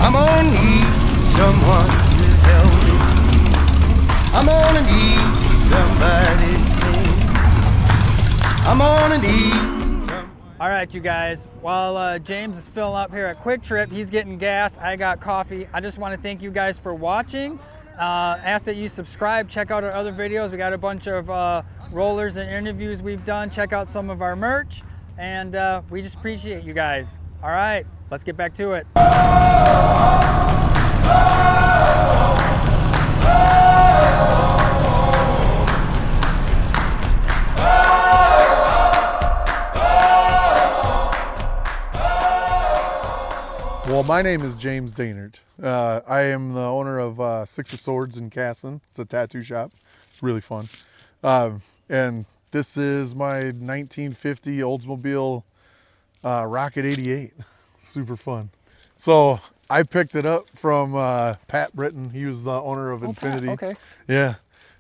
I'm gonna need someone to help me. I'm gonna need somebody's hand. I'm gonna need someone. All right, you guys, while James is filling up here at Quick Trip, he's getting gas, I got coffee. I just want to thank you guys for watching. Ask that you subscribe, check out our other videos. We got a bunch of rollers and interviews we've done. Check out some of our merch, and we just appreciate you guys. All right, let's get back to it. Well, my name is James Dahnert. I am the owner of Six of Swords in Carson. It's a tattoo shop. It's really fun. And this is my 1950 Oldsmobile Rocket 88. Super fun. So I picked it up from Pat Britton. He was the owner of Infinity. Pat, okay. Yeah.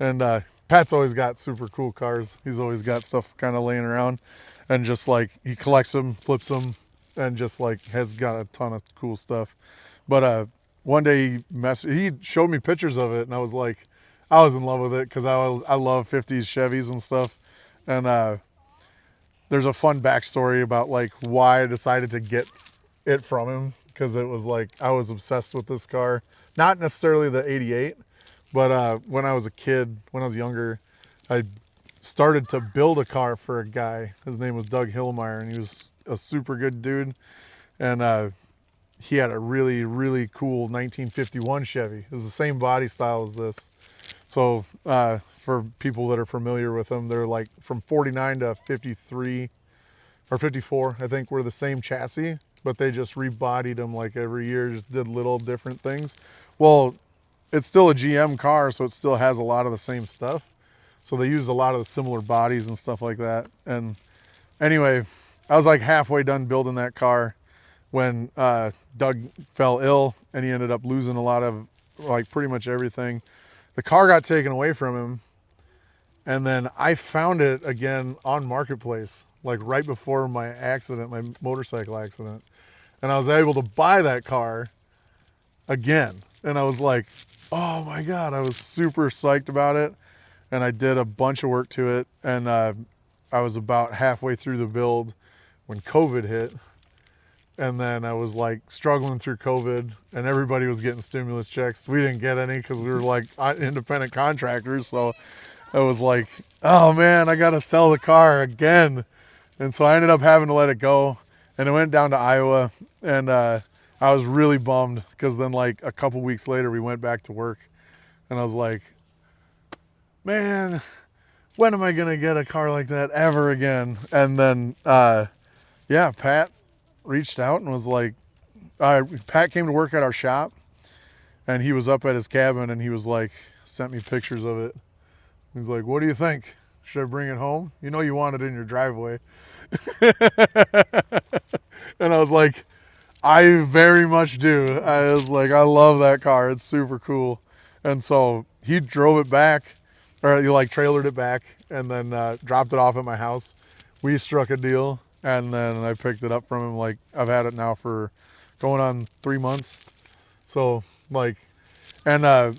And Pat's always got super cool cars. He's always got stuff kind of laying around, and just like he collects them, flips them, and just like has got a ton of cool stuff. But one day he showed me pictures of it, and I was in love with it because I love 50s Chevys and stuff. And there's a fun backstory about like why I decided to get it from him, because it was like I was obsessed with this car. Not necessarily the 88, but when I was a kid, when I was younger, I started to build a car for a guy. His name was Doug Hillmeyer, and he was a super good dude. And he had a really, really cool 1951 Chevy. It was the same body style as this. So for people that are familiar with them, they're like from 49 to 53 or 54, I think, were the same chassis, but they just rebodied them like every year, just did little different things. Well, it's still a GM car, so it still has a lot of the same stuff. So they used a lot of the similar bodies and stuff like that. And anyway, I was like halfway done building that car when Doug fell ill, and he ended up losing a lot of, like, pretty much everything. The car got taken away from him, and then I found it again on Marketplace, like right before my accident, my motorcycle accident. And I was able to buy that car again. And I was like, oh my God, I was super psyched about it. And I did a bunch of work to it. And I was about halfway through the build when COVID hit. And then I was like struggling through COVID, and everybody was getting stimulus checks. We didn't get any because we were like independent contractors. So I was like, oh man, I got to sell the car again. And so I ended up having to let it go. And I went down to Iowa, and I was really bummed because then like a couple weeks later we went back to work, and I was like, man, when am I going to get a car like that ever again? And then, yeah, Pat reached out and was like, Pat came to work at our shop, and he was up at his cabin, and he was like, sent me pictures of it. He's like, what do you think? Should I bring it home? You know you want it in your driveway. And I was like, I very much do. I was like, I love that car. It's super cool. And so he drove it back, or he like trailered it back, and then dropped it off at my house. We struck a deal, and then I picked it up from him. Like, I've had it now for going on 3 months. So like, and I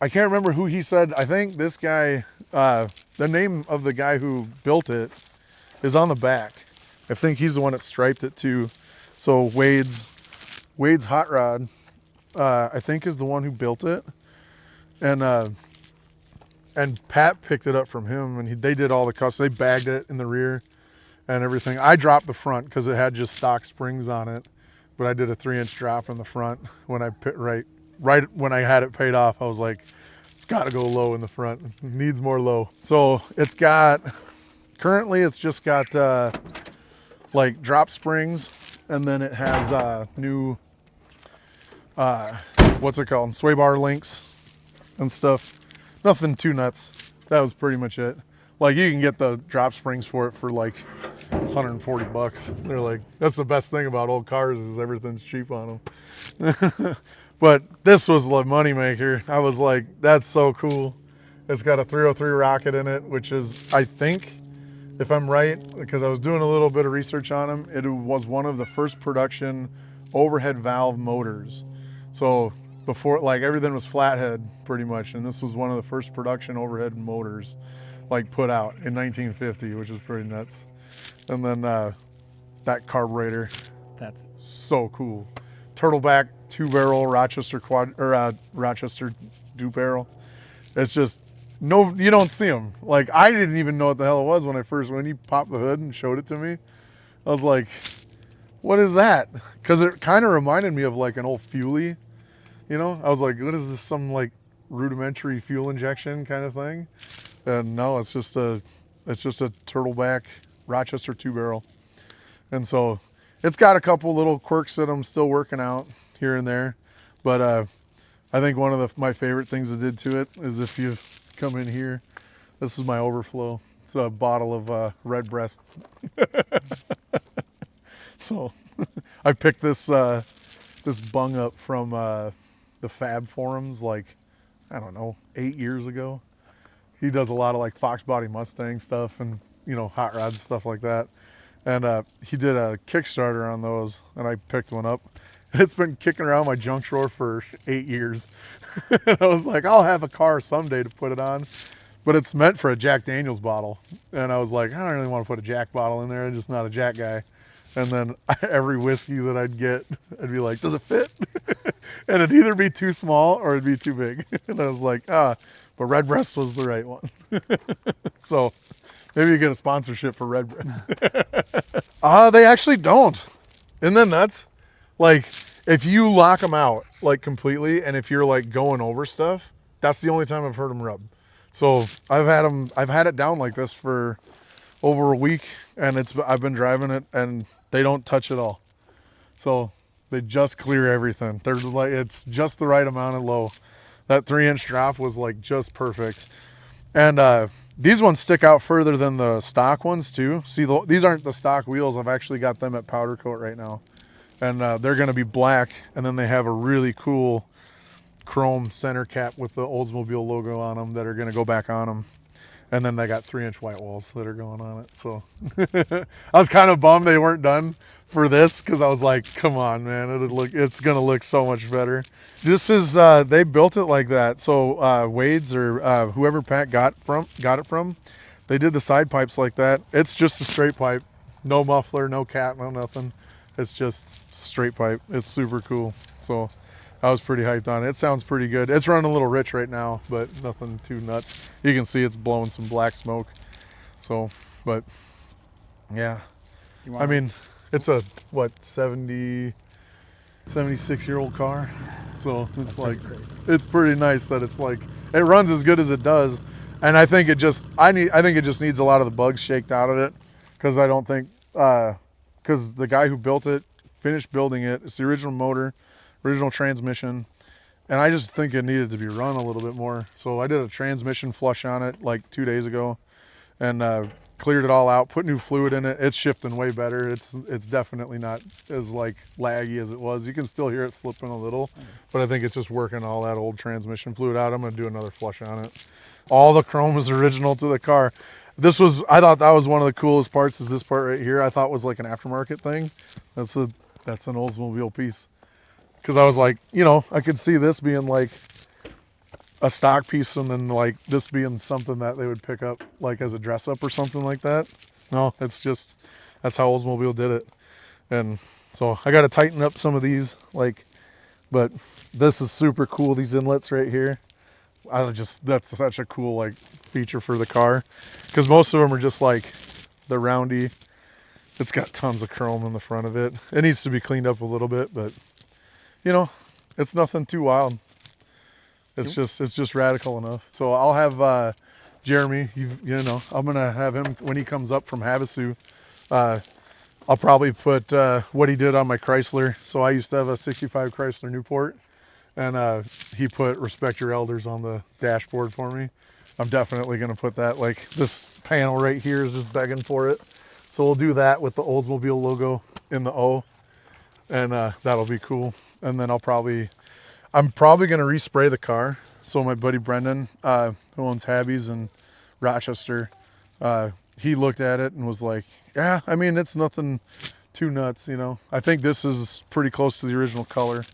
can't remember who he said. I think this guy, the name of the guy who built it is on the back. I think he's the one that striped it too. So Wade's Hot Rod, I think, is the one who built it. And Pat picked it up from him, and they did all the custom. They bagged it in the rear and everything. I dropped the front because it had just stock springs on it, but I did a 3-inch drop in the front when I right when I had it paid off. I was like, it's got to go low in the front. It needs more low. So it's got, currently it's just got like drop springs, and then it has new, what's it called? Sway bar links and stuff. Nothing too nuts. That was pretty much it. Like, you can get the drop springs for it for like $140. They're like, that's the best thing about old cars, is everything's cheap on them. But this was the money maker. I was like, that's so cool. It's got a 303 Rocket in it, which is, I think, if I'm right, because I was doing a little bit of research on them, it was one of the first production overhead valve motors. So before, like, everything was flathead pretty much, and this was one of the first production overhead motors like put out in 1950, which is pretty nuts. And then that carburetor, That's so cool. Turtleback 2-barrel Rochester Rochester 2-barrel. It's just, no, you don't see them. Like, I didn't even know what the hell it was when he popped the hood and showed it to me. I was like, what is that? Because it kind of reminded me of like an old Fuelie, you know? I was like, what is this, some like rudimentary fuel injection kind of thing? And no, it's just a turtleback Rochester 2-barrel. And so it's got a couple little quirks that I'm still working out here and there. But I think one of my favorite things I did to it is, if you come in here, this is my overflow. It's a bottle of Redbreast. So I picked this bung up from the Fab forums, like, I don't know, 8 years ago. He does a lot of like Fox Body Mustang stuff and, you know, hot rods, stuff like that. And he did a Kickstarter on those, and I picked one up. And it's been kicking around my junk drawer for 8 years. I was like, I'll have a car someday to put it on. But it's meant for a Jack Daniels bottle. And I was like, I don't really want to put a Jack bottle in there. I'm just not a Jack guy. And then every whiskey that I'd get, I'd be like, does it fit? And it'd either be too small or it'd be too big. And I was like, but Redbreast was the right one. So maybe you get a sponsorship for Redbreast. They actually don't. Isn't that nuts? Like, if you lock them out like completely, and if you're like going over stuff, that's the only time I've heard them rub. So I've had it down like this for over a week, and I've been driving it, and they don't touch at all. So they just clear everything. They're like, it's just the right amount of low. That 3-inch drop was like just perfect. And these ones stick out further than the stock ones too. See, these aren't the stock wheels. I've actually got them at powder coat right now. And they're gonna be black, and then they have a really cool chrome center cap with the Oldsmobile logo on them that are gonna go back on them. And then they got 3-inch white walls that are going on it. So I was kind of bummed they weren't done for this, because I was like, come on, man, it's gonna look so much better. This is they built it like that. So Wade's, or whoever Pat got it from, they did the side pipes like that. It's just a straight pipe, no muffler, no cat, no nothing. It's just straight pipe. It's super cool. So I was pretty hyped on it. It sounds pretty good. It's running a little rich right now, but nothing too nuts. You can see it's blowing some black smoke. So, but yeah, I mean, it's a, what, 76-year-old car. So it's like, it's pretty nice that it's like, it runs as good as it does. And I think it just needs a lot of the bugs shaked out of it. Cause I don't think, because the guy who built it finished building it. It's the original motor, original transmission, and I just think it needed to be run a little bit more. So I did a transmission flush on it like 2 days ago, and cleared it all out, put new fluid in it. It's shifting way better. It's definitely not as like laggy as it was. You can still hear it slipping a little, but I think it's just working all that old transmission fluid out. I'm gonna do another flush on it. All the chrome is original to the car. I thought that was one of the coolest parts, is this part right here. I thought was like an aftermarket thing. That's an Oldsmobile piece. Because I was like, you know, I could see this being like a stock piece, and then like this being something that they would pick up like as a dress up or something like that. No, it's just, that's how Oldsmobile did it. And so I got to tighten up some of these, like, but this is super cool. These inlets right here. That's such a cool like feature for the car, because most of them are just like the roundy. It's got tons of chrome in the front of it. It needs to be cleaned up a little bit, but you know, it's nothing too wild. It's just radical enough. So I'll have Jeremy, you know, I'm gonna have him when he comes up from Havasu. I'll probably put what he did on my Chrysler. So I used to have a 65 Chrysler Newport, and he put "Respect Your Elders" on the dashboard for me. I'm definitely gonna put that. Like, this panel right here is just begging for it. So we'll do that with the Oldsmobile logo in the O, and that'll be cool. And then I'm probably gonna respray the car. So my buddy Brendan, who owns Habby's in Rochester, he looked at it and was like, yeah, I mean, it's nothing too nuts, you know. I think this is pretty close to the original color.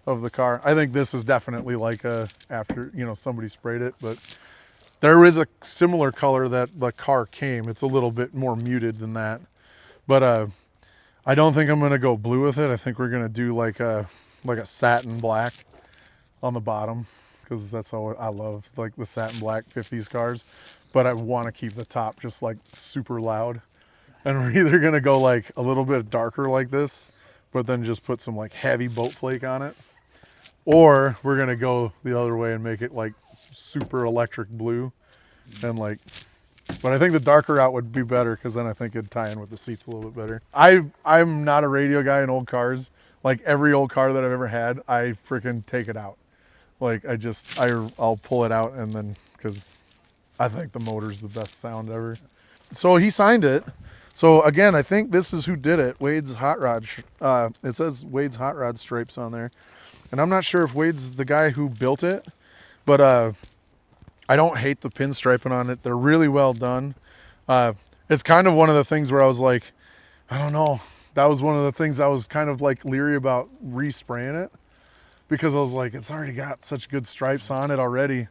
of the car. I think this is definitely like after, you know, somebody sprayed it, but there is a similar color that the car came. It's a little bit more muted than that. But I don't think I'm gonna go blue with it. I think we're gonna do like a satin black on the bottom, because that's all I love, like the satin black 50s cars. But I want to keep the top just like super loud. And we're either gonna go like a little bit darker like this, but then just put some like heavy boat flake on it, or we're gonna go the other way and make it like super electric blue. And like, but I think the darker route would be better, because then I think it'd tie in with the seats a little bit better. I'm not a radio guy in old cars. Like every old car that I've ever had, I freaking take it out. Like I'll pull it out, and then, because I think the motor's the best sound ever. So he signed it. So again, I think this is who did it. Wade's Hot Rod. It says Wade's Hot Rod stripes on there. And I'm not sure if Wade's the guy who built it, but I don't hate the pinstriping on it. They're really well done. It's kind of one of the things where I was like, I don't know. That was one of the things I was kind of like leery about respraying it, because I was like, it's already got such good stripes on it already.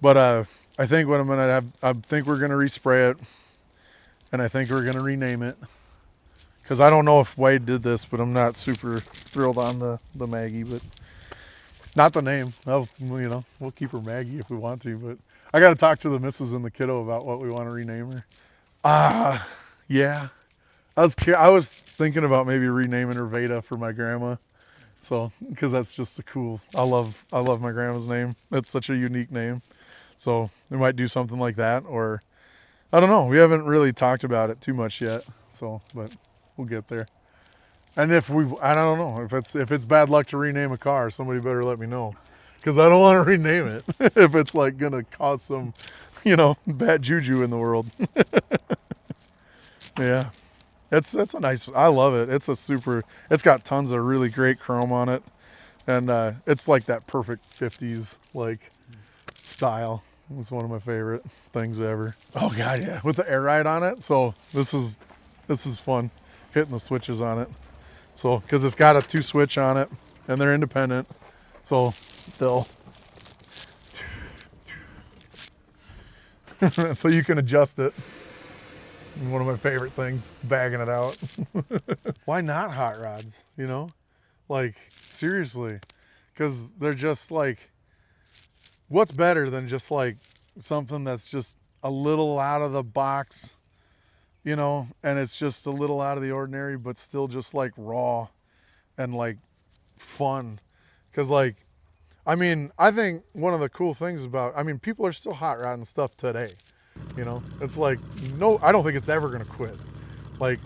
But I think what I'm gonna have, I think we're gonna respray it, and I think we're gonna rename it. Because I don't know if Wade did this, but I'm not super thrilled on the Maggie, but not the name. You know, we'll keep her Maggie if we want to, but I got to talk to the missus and the kiddo about what we want to rename her. Yeah. I was thinking about maybe renaming her Veda for my grandma. So, because that's just a cool, I love my grandma's name. It's such a unique name. So we might do something like that, or I don't know. We haven't really talked about it too much yet. So, but we'll get there. And I don't know, if it's bad luck to rename a car, somebody better let me know, because I don't want to rename it if it's like gonna cause some, you know, bad juju in the world. Yeah, it's a nice. I love it. It's got tons of really great chrome on it, and it's like that perfect 50s like style. It's one of my favorite things ever. Oh god, yeah, with the air ride on it. So this is fun, hitting the switches on it. So, because it's got a 2 switch on it, and they're independent, so they'll so you can adjust it. One of my favorite things, bagging it out. Why not hot rods? You know, like seriously, because they're just like, what's better than just like something that's just a little out of the box, you know, and it's just a little out of the ordinary, but still just like raw and like fun. Because like, I mean, I think one of the cool things about, I mean, people are still hot rodding stuff today, you know. It's like, no, I don't think it's ever gonna quit. Like,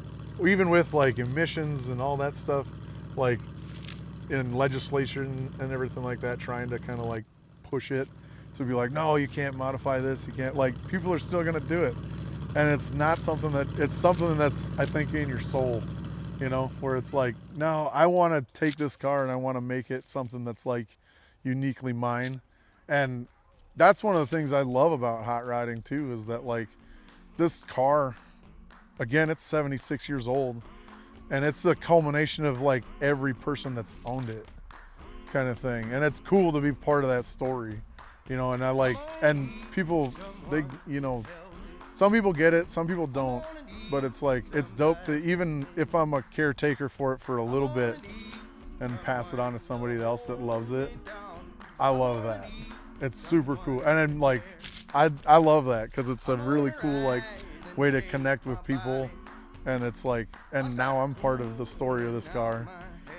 even with like emissions and all that stuff, like in legislation and everything like that, trying to kind of like push it to be like, no, you can't modify this, you can't, like, people are still gonna do it. And it's not something it's something that's, I think, in your soul, you know, where it's like, no, I want to take this car and I want to make it something that's like uniquely mine. And that's one of the things I love about hot rodding too, is that like this car, again, it's 76 years old, and it's the culmination of like every person that's owned it, kind of thing. And it's cool to be part of that story, you know. And I like, and people, they, you know, some people get it, some people don't, but it's like, it's dope to, even if I'm a caretaker for it for a little bit and pass it on to somebody else that loves it, I love that. It's super cool. And then like, I love that, because it's a really cool like way to connect with people. And it's like, and now I'm part of the story of this car.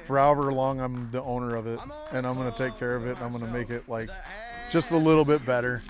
For however long I'm the owner of it, and I'm gonna take care of it, and I'm gonna make it like just a little bit better.